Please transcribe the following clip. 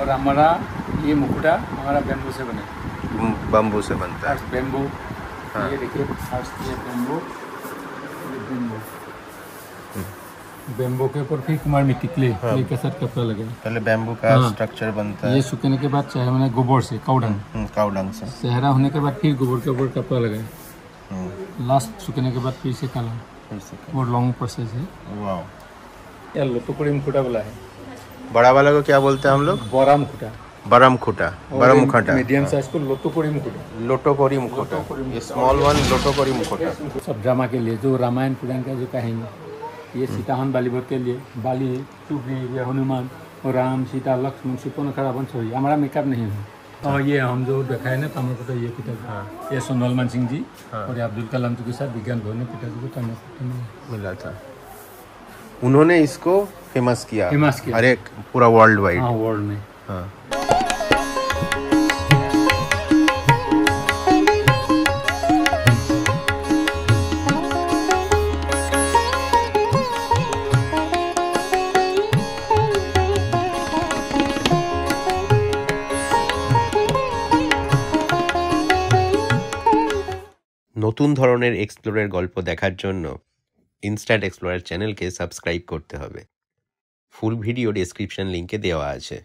और हमारा ये मुकुटा हमारा बेम्बू से बने, बम्बू से बनता है। बेम्बू। हाँ। ये देखिए फर्स्ट ये बेम्बू, बेम्बू के ऊपर फिर कुमार मिट्टी क्ले के साथ कपड़ा लगे। पहले बेम्बू का स्ट्रक्चर बनता है। ये सूखने के बाद चेहरा में गोबर से काउडंग से चेहरा होने के बाद फिर गोबर के ऊपर कपड़ा लगाए। लास्ट सूखने के बाद फिर से काला, वो लॉन्ग प्रोसेस है। वाह। ये लोटोकोरी मुकुटा वाला है। बड़ा वाला को क्या बोलते हैं हम लोग? बड़ा मुकुटा। बरम खुटा। मीडियम साइज को लोटोकोरी मुकुटा। लोटोकोरी मुकुटा। ये स्मॉल वन लोटोकोरी मुकुटा। सब ड्रामा के लिए जो रामायण पुराण का जो कहेंगे, ये सीताहन बालीवध के लिए बाली सुग्रीव या हनुमान और राम सीता लक्ष्मण सुपर्णखा वंश हुई, हमारा मेकअप नहीं है। और ये हम जो दिखाए ना ताम्रपत्र, ये पिताजी ये सोनल मान सिंह जी और अब्दुल कलाम जी के साथ विज्ञान भवन में पिताजी को ताम्रपत्र मिला था। उन्होंने इसको फेमस किया हर एक पूरा वर्ल्ड वाइड। हाँ, वर्ल्ड में। हाँ। নতুন ধরনের এক্সপ্লোরের গল্প দেখার জন্য ইনস্ট্যান্ট এক্সপ্লোরার চ্যানেলকে সাবস্ক্রাইব করতে হবে। ফুল ভিডিও ডেসক্রিপশন লিংকে দেওয়া আছে।